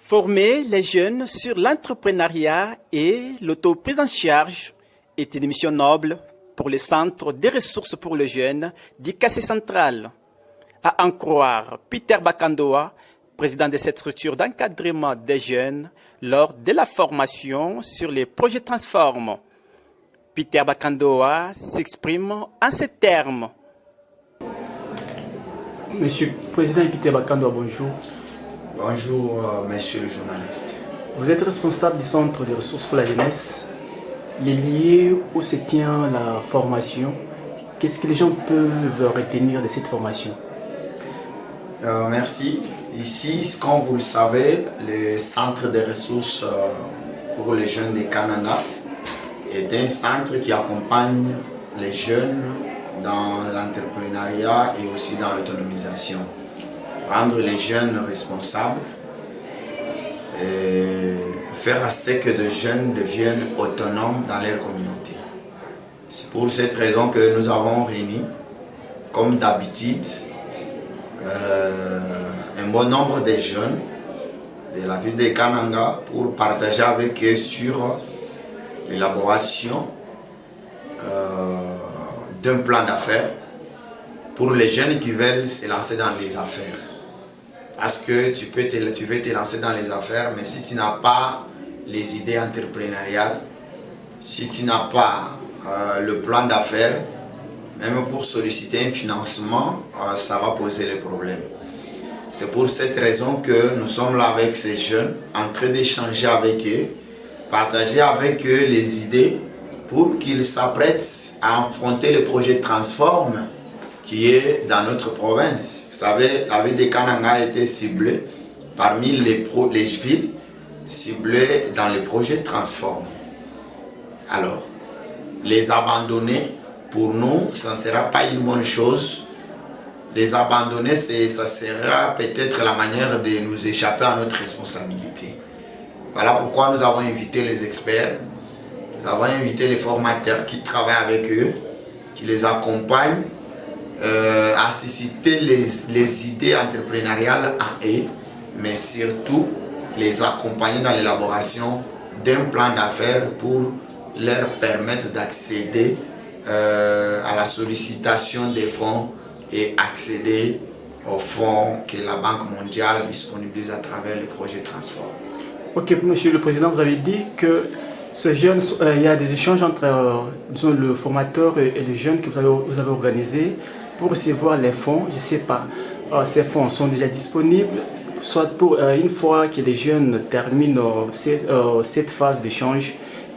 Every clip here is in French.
Former les jeunes sur l'entrepreneuriat et l'autoprise en charge est une mission noble pour le Centre des ressources pour les jeunes d'ICACE Central. À en croire Peter Bakandoa, président de cette structure d'encadrement des jeunes, lors de la formation sur les projets Transform. Peter Bakandoa s'exprime en ces termes. Monsieur le Président Peter Bakandoa, bonjour. Bonjour, monsieur le journaliste. Vous êtes responsable du Centre des ressources pour la jeunesse. Les lieux où se tient la formation, qu'est-ce que les gens peuvent retenir de cette formation? Merci. Ici, comme vous le savez, le Centre des ressources pour les jeunes de Kananga est un centre qui accompagne les jeunes dans l'entrepreneuriat et aussi dans l'autonomisation. Rendre les jeunes responsables et faire à ce que les jeunes deviennent autonomes dans leur communauté. C'est pour cette raison que nous avons réuni, comme d'habitude, un bon nombre de jeunes de la ville de Kananga pour partager avec eux sur l'élaboration d'un plan d'affaires pour les jeunes qui veulent se lancer dans les affaires. Parce que tu veux te lancer dans les affaires, mais si tu n'as pas les idées entrepreneuriales, si tu n'as pas le plan d'affaires, même pour solliciter un financement, ça va poser les problèmes. C'est pour cette raison que nous sommes là avec ces jeunes, en train d'échanger avec eux, partager avec eux les idées pour qu'ils s'apprêtent à affronter le projet Transform qui est dans notre province. Vous savez, la ville de Kananga a été ciblée parmi les villes ciblées dans le projet Transform. Alors, les abandonner, pour nous, ça ne sera pas une bonne chose. Les abandonner, ça sera peut-être la manière de nous échapper à notre responsabilité. Voilà pourquoi nous avons invité les experts, nous avons invité les formateurs qui travaillent avec eux, qui les accompagnent, à susciter les idées entrepreneuriales à eux, mais surtout les accompagner dans l'élaboration d'un plan d'affaires pour leur permettre d'accéder à la sollicitation des fonds et accéder aux fonds que la Banque mondiale disponibilise à travers le projet Transform. Ok, Monsieur le Président, vous avez dit que ce jeune, il y a des échanges entre disons, le formateur et le jeune que vous avez organisé pour recevoir les fonds. Je ne sais pas, ces fonds sont déjà disponibles, soit pour une fois que les jeunes terminent cette phase d'échange,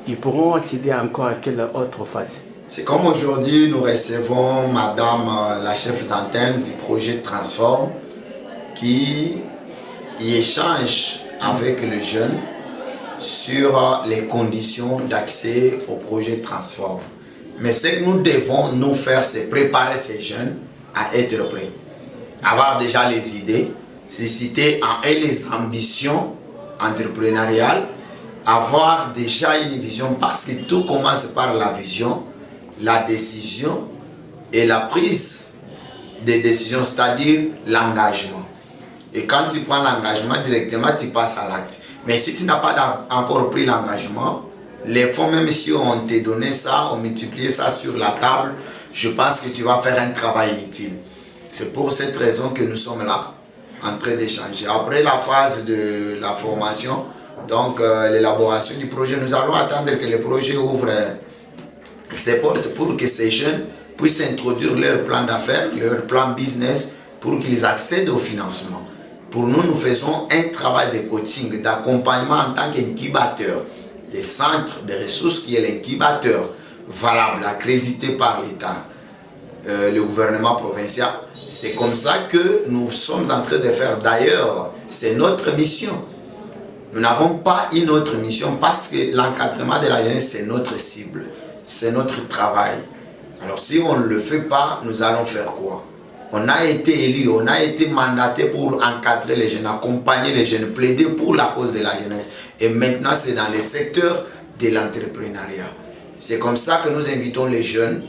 ils pourront accéder encore à quelle autre phase? C'est comme aujourd'hui, nous recevons Madame la chef d'antenne du projet Transform qui y échange avec les jeunes sur les conditions d'accès au projet Transform. Mais ce que nous devons nous faire, c'est préparer ces jeunes à être prêts. Avoir déjà les idées, susciter en eux les ambitions entrepreneuriales, avoir déjà une vision, parce que tout commence par la vision, la décision et la prise des décisions, c'est-à-dire l'engagement. Et quand tu prends l'engagement, directement tu passes à l'acte. Mais si tu n'as pas encore pris l'engagement, les fonds, même si on t'a donné ça, on multiplie ça sur la table, je pense que tu vas faire un travail inutile. C'est pour cette raison que nous sommes là, en train d'échanger. Après la phase de la formation, donc l'élaboration du projet, nous allons attendre que le projet ouvre ses portes pour que ces jeunes puissent introduire leur plan d'affaires, leur plan business, pour qu'ils accèdent au financement. Pour nous, nous faisons un travail de coaching, d'accompagnement en tant qu'incubateur. Le centre de ressources qui est l'incubateur valable, accrédité par l'État, le gouvernement provincial. C'est comme ça que nous sommes en train de faire. D'ailleurs, c'est notre mission. Nous n'avons pas une autre mission parce que l'encadrement de la jeunesse, c'est notre cible, c'est notre travail. Alors si on ne le fait pas, nous allons faire quoi? On a été élu, on a été mandaté pour encadrer les jeunes, accompagner les jeunes, plaider pour la cause de la jeunesse. Et maintenant, c'est dans le secteur de l'entrepreneuriat. C'est comme ça que nous invitons les jeunes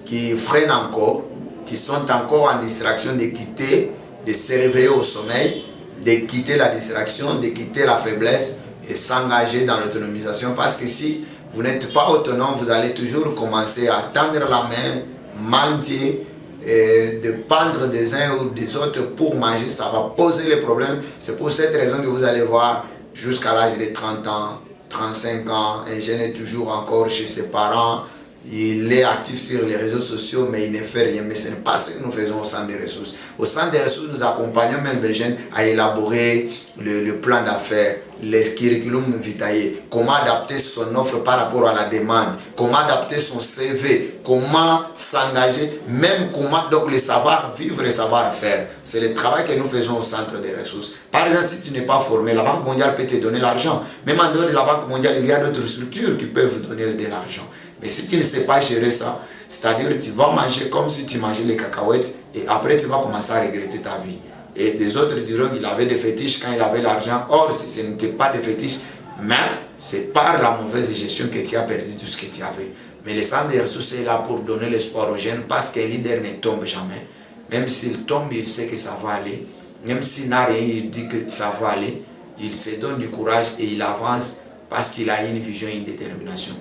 qui freinent encore, qui sont encore en distraction de quitter, de se réveiller au sommeil, de quitter la distraction, de quitter la faiblesse et s'engager dans l'autonomisation. Parce que si vous n'êtes pas autonome, vous allez toujours commencer à tendre la main, mendier, et de pendre des uns ou des autres pour manger. Ça va poser les problèmes. C'est pour cette raison que vous allez voir jusqu'à l'âge de 30 ans, 35 ans, un jeune est toujours encore chez ses parents. Il est actif sur les réseaux sociaux, mais il ne fait rien. Mais ce n'est pas ce que nous faisons au centre des ressources. Au centre des ressources, nous accompagnons même les jeunes à élaborer le plan d'affaires, les curriculum vitae, comment adapter son offre par rapport à la demande, comment adapter son CV, comment s'engager, même comment donc le savoir-vivre et savoir-faire. C'est le travail que nous faisons au centre des ressources. Par exemple, si tu n'es pas formé, la Banque mondiale peut te donner l'argent. Même en dehors de la Banque mondiale, il y a d'autres structures qui peuvent donner de l'argent. Mais si tu ne sais pas gérer ça, c'est-à-dire tu vas manger comme si tu mangeais les cacahuètes et après tu vas commencer à regretter ta vie. Et des autres diront qu'il avait des fétiches quand il avait l'argent. Or, ce n'était pas des fétiches, mais c'est par la mauvaise gestion que tu as perdu tout ce que tu avais. Mais le centre des ressources est là pour donner l'espoir aux jeunes parce qu'un leader ne tombe jamais. Même s'il tombe, il sait que ça va aller. Même s'il n'a rien, il dit que ça va aller. Il se donne du courage et il avance parce qu'il a une vision et une détermination.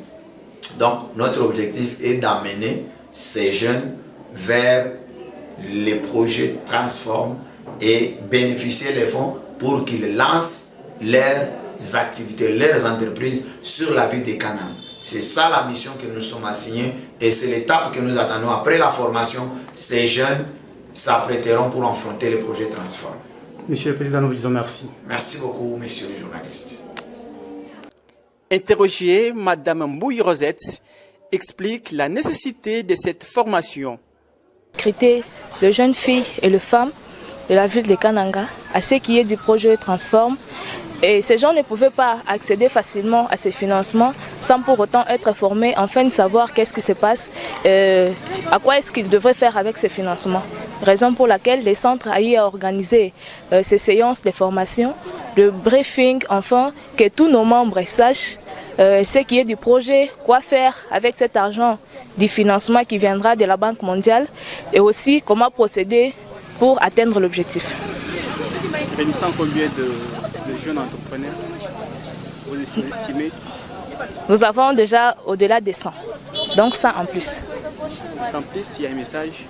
Donc, notre objectif est d'amener ces jeunes vers les projets Transform et bénéficier des fonds pour qu'ils lancent leurs activités, leurs entreprises sur la ville de Canaan. C'est ça la mission que nous sommes assignés et c'est l'étape que nous attendons. Après la formation, ces jeunes s'apprêteront pour affronter le projet Transform. Monsieur le Président, nous vous disons merci. Merci beaucoup, messieurs les journalistes. Interrogée, Madame Mbouy Rosette explique la nécessité de cette formation. Recruter les jeunes filles et les femmes de la ville de Kananga à ce qui est du projet Transform. Et ces gens ne pouvaient pas accéder facilement à ces financements sans pour autant être formés, afin de savoir qu'est-ce qui se passe, à quoi est-ce qu'ils devraient faire avec ces financements. Raison pour laquelle les centres a eu à organiser ces séances de formation, de briefing, enfin, que tous nos membres sachent ce qui est du projet, quoi faire avec cet argent du financement qui viendra de la Banque mondiale et aussi comment procéder pour atteindre l'objectif. Réunissant combien de jeunes entrepreneurs vous estimez? Nous avons déjà au-delà des 100, donc 100 en plus. 100 plus, il y a un message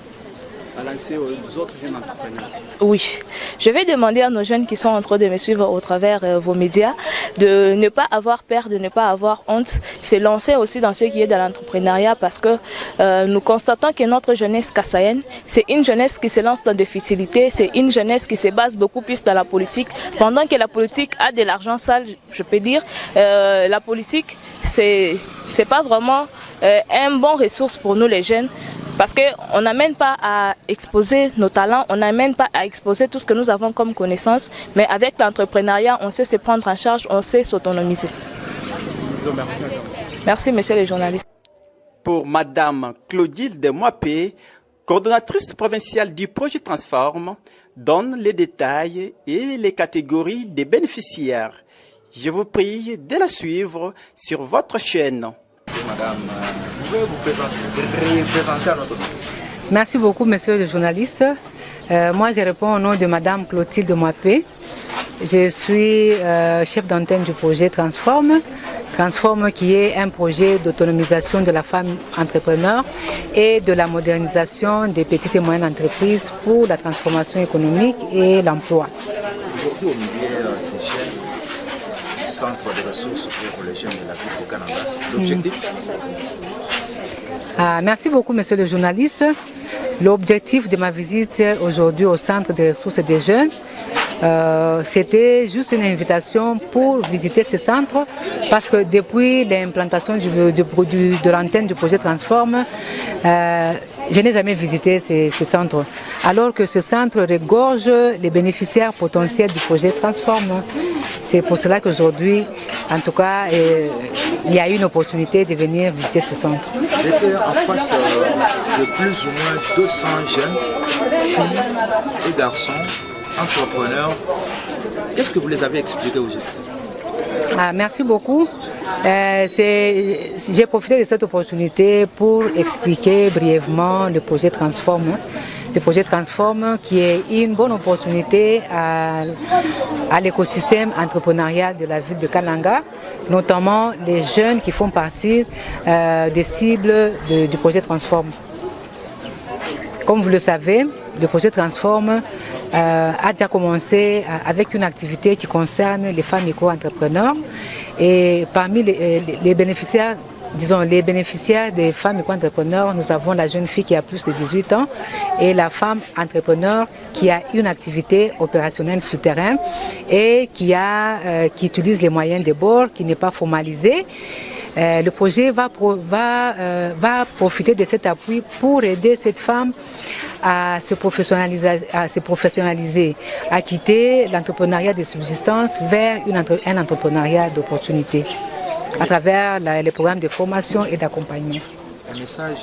à lancer aux autres jeunes entrepreneurs. Oui, je vais demander à nos jeunes qui sont en train de me suivre au travers vos médias de ne pas avoir peur, de ne pas avoir honte, se lancer aussi dans ce qui est de l'entrepreneuriat parce que nous constatons que notre jeunesse kassaïenne, c'est une jeunesse qui se lance dans des futilités, c'est une jeunesse qui se base beaucoup plus dans la politique, pendant que la politique a de l'argent sale, je peux dire, la politique c'est pas vraiment un bon ressource pour nous les jeunes. Parce qu'on n'amène pas à exposer nos talents, on n'amène pas à exposer tout ce que nous avons comme connaissance, mais avec l'entrepreneuriat, on sait se prendre en charge, on sait s'autonomiser. Merci, monsieur les journalistes. Pour Madame Clotilde Moipé, coordonnatrice provinciale du projet Transform, donne les détails et les catégories des bénéficiaires. Je vous prie de la suivre sur votre chaîne. Madame, vous pouvez vous présenter à notre nom. Merci beaucoup, monsieur le journaliste. Moi, je réponds au nom de Madame Clotilde Moipé. Je suis chef d'antenne du projet Transform. Transform qui est un projet d'autonomisation de la femme entrepreneur et de la modernisation des petites et moyennes entreprises pour la transformation économique et l'emploi. Aujourd'hui, au milieu des jeunes, centre de ressources pour les jeunes de la ville de Canada. L'objectif Merci beaucoup, monsieur le journaliste. L'objectif de ma visite aujourd'hui au centre de ressources des jeunes, c'était juste une invitation pour visiter ce centre parce que depuis l'implantation de l'antenne du projet Transform, je n'ai jamais visité ce centre. Alors que ce centre regorge les bénéficiaires potentiels du projet Transform. C'est pour cela qu'aujourd'hui, en tout cas, il y a eu une opportunité de venir visiter ce centre. J'étais en face de plus ou moins 200 jeunes, filles et garçons, entrepreneurs. Qu'est-ce que vous les avez expliqué au juste? Merci beaucoup. J'ai profité de cette opportunité pour expliquer brièvement le projet Transform. le projet Transform, qui est une bonne opportunité à l'écosystème entrepreneurial de la ville de Kananga, notamment les jeunes qui font partie des cibles du projet Transform. Comme vous le savez, le projet Transform a déjà commencé avec une activité qui concerne les femmes micro-entrepreneurs. Et parmi les bénéficiaires, disons les bénéficiaires des femmes micro-entrepreneurs, nous avons la jeune fille qui a plus de 18 ans et la femme entrepreneur qui a une activité opérationnelle souterraine et qui utilise les moyens de bord, qui n'est pas formalisé. Le projet va profiter de cet appui pour aider cette femme à se professionnaliser, à quitter l'entrepreneuriat de subsistance vers un entrepreneuriat d'opportunité à travers les programmes de formation et d'accompagnement. Un message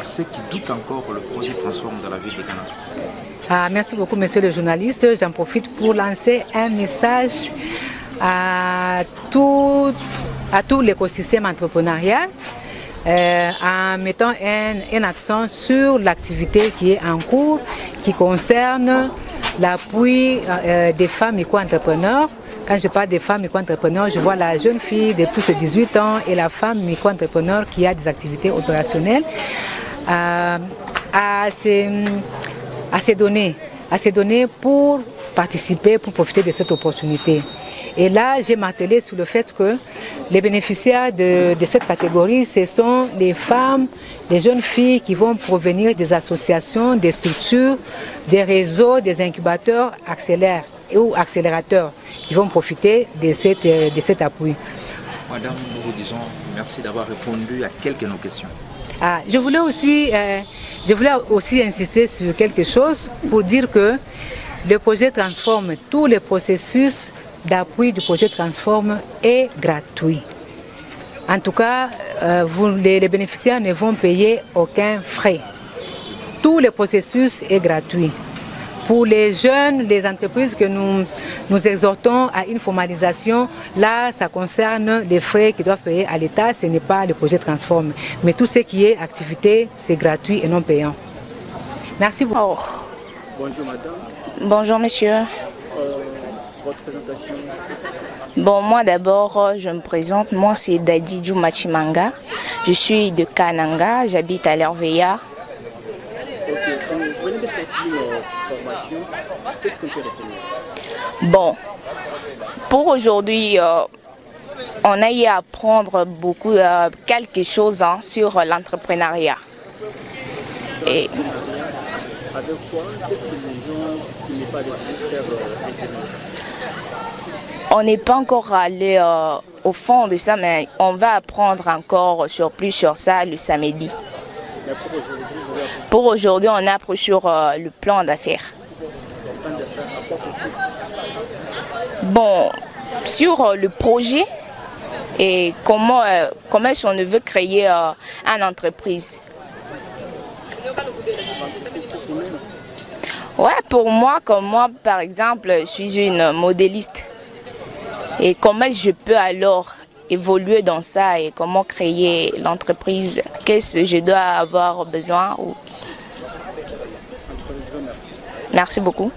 à ceux qui doutent encore le projet Transform dans la ville de Kananga. Merci beaucoup, monsieur le journaliste. J'en profite pour lancer un message à tout l'écosystème entrepreneurial en mettant un accent sur l'activité qui est en cours, qui concerne l'appui des femmes micro-entrepreneurs. Quand je parle des femmes micro-entrepreneurs, je vois la jeune fille de plus de 18 ans et la femme micro-entrepreneur qui a des activités opérationnelles à se donner pour participer, pour profiter de cette opportunité. Et là, j'ai martelé sur le fait que les bénéficiaires de cette catégorie, ce sont les femmes, les jeunes filles qui vont provenir des associations, des structures, des réseaux, des incubateurs ou accélérateurs qui vont profiter de cet appui. Madame, nous vous disons merci d'avoir répondu à quelques de nos questions. Je voulais aussi insister sur quelque chose pour dire que le projet Transform, tous les processus d'appui du projet Transform est gratuit. En tout cas, les bénéficiaires ne vont payer aucun frais. Tout le processus est gratuit. Pour les jeunes, les entreprises que nous exhortons à une formalisation, là, ça concerne les frais qu'ils doivent payer à l'État, ce n'est pas le projet Transform. Mais tout ce qui est activité, c'est gratuit et non payant. Merci beaucoup. Oh. Bonjour madame. Bonjour monsieur. Votre présentation? Bon, moi d'abord, je me présente. Moi, c'est Dadi Djoumachimanga. Je suis de Kananga, j'habite à l'Herveya. Ok, vous venez de sortir une formation. Qu'est-ce qu'on peut retenir? Bon, pour aujourd'hui, on a eu à apprendre beaucoup, quelque chose sur l'entrepreneuriat. Et avec quoi? Qu'est-ce que les gens qui n'est pas de faire on n'est pas encore allé au fond de ça, mais on va apprendre encore plus sur ça le samedi. Pour aujourd'hui, on a appris sur le plan d'affaires. Bon, sur le projet et comment est-ce qu'on veut créer une entreprise. Ouais, pour moi, comme moi, par exemple, je suis une modéliste. Et comment je peux alors évoluer dans ça et comment créer l'entreprise? Qu'est-ce que je dois avoir besoin? Merci beaucoup.